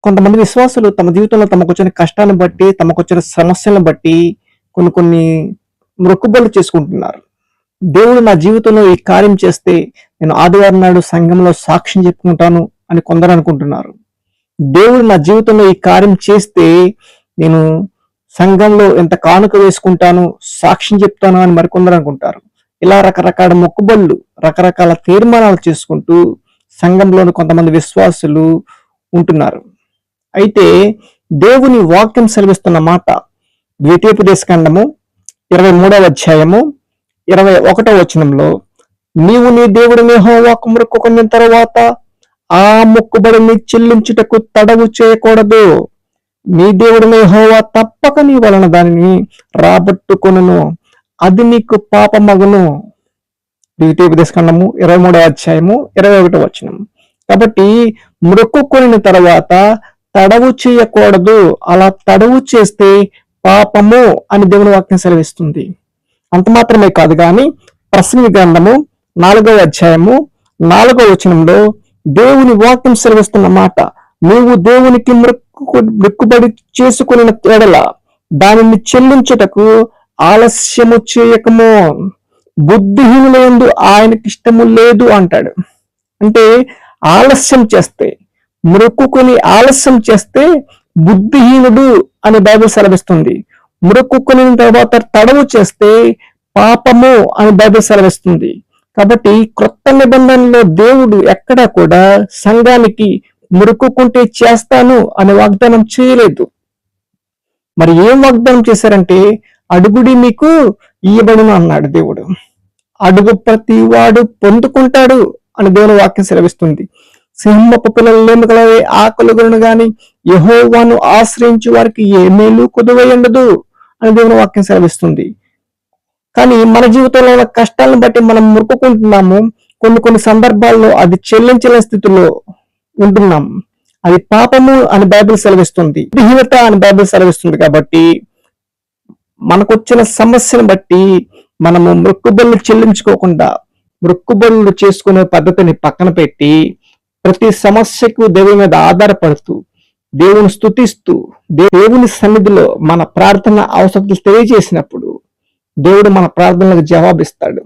కొంతమంది విశ్వాసులు తమ జీవితంలో తమకొచ్చిన కష్టాన్ని బట్టి, తమకొచ్చిన సమస్యలను బట్టి కొన్ని మొక్కుబడులు చేసుకుంటున్నారు. దేవుడు నా జీవితంలో ఈ కార్యం చేస్తే నేను ఆదివారం నాడు సంఘంలో సాక్ష్యం చెప్పుకుంటాను అని కొందరు అనుకుంటున్నారు. దేవుడు నా జీవితంలో ఈ కార్యం చేస్తే నేను సంఘంలో ఎంత కానుక వేసుకుంటాను, సాక్ష్యం చెప్తాను అని మరికొందరు అనుకుంటారు. ఇలా రకరకాల మొక్కుబళ్ళు, రకరకాల తీర్మానాలు చేసుకుంటూ సంఘంలోని కొంతమంది విశ్వాసులు ఉంటున్నారు. అయితే దేవుని వాక్యం సెలవిస్తున్న మాట ద్వితీయోపదేశకాండము 23వ అధ్యాయము 21వ వచనంలో, నీవు నీ దేవుడిని యెహోవాకు మొక్కుకొనిన తరువాత ఆ మొక్కుబడిని చెల్లించుటకు తడవు చేయకూడదు. నీ దేవుడిని యెహోవా తప్పక నీ వలన దానిని రాబట్టుకొనును, అది నీకు పాపమగును. ద్వితీయోపదేశకాండము 23వ అధ్యాయము 21వ వచనం. కాబట్టి మొక్కుకొనిన తర్వాత తడవు చేయకూడదు. అలా తడవు చేస్తే పాపము అని దేవుని వాక్యం సెలవిస్తుంది. అంత మాత్రమే కాదు కానీ ప్రసంగి గ్రంథము 4వ అధ్యాయము 4వ వచనంలో దేవుని వాక్యం సెలవిస్తున్న మాట, నీవు దేవునికి మొక్కుబడి చేసుకున్న ఎడల దానిని చెల్లించుటకు ఆలస్యము చేయకము, బుద్ధిహీనులందు ఆయనకి ఇష్టము లేదు అంటాడు. అంటే ఆలస్యం చేస్తే, మొక్కుకొని ఆలస్యం చేస్తే బుద్ధిహీనుడు అని బైబిల్ సెలవిస్తుంది. మొక్కుకొని తర్వాత తడవు చేస్తే పాపము అని బైబిల్ సెలవిస్తుంది. కాబట్టి క్రొత్త నిబంధనలో దేవుడు ఎక్కడా కూడా సంఘానికి మొక్కుకుంటే చేస్తాను అని వాగ్దానం చేయలేదు. మరి ఏం వాగ్దానం చేశారంటే, అడుగుడి మీకు ఇయ్యబడును అన్నాడు దేవుడు. అడుగు ప్రతి వాడు పొందుకుంటాడు అని దేవుని వాక్యం సెలవిస్తుంది. సింహపు పిల్లలు కలవే ఆకలుగును గాని యెహోవాను ఆశ్రయించి వారికి ఏ మేలు కుదువయుండదు అని దేవుని వాక్యం సెలవిస్తుంది. కానీ మన జీవితంలో ఉన్న కష్టాలను బట్టి మనం మొక్కుకుంటున్నాము. కొన్ని సందర్భాల్లో అది చెల్లించలేని స్థితిలో ఉంటున్నాం. అది పాపము అని బైబిల్ సెలవిస్తుంది, బలహీనత అని బైబిల్ సెలవిస్తుంది. కాబట్టి మనకొచ్చిన సమస్యను బట్టి మనము మొక్కుబడులు చెల్లించుకోకుండా మొక్కుబడులు చేసుకునే పద్ధతిని పక్కన పెట్టి ప్రతి సమస్యకు దేవుని మీద ఆధారపడుతూ దేవుని స్తుతిస్తూ దేవుని సన్నిధిలో మన ప్రార్థన అవసరాలు తెలియజేసినప్పుడు దేవుడు మన ప్రార్థనలకు జవాబిస్తాడు.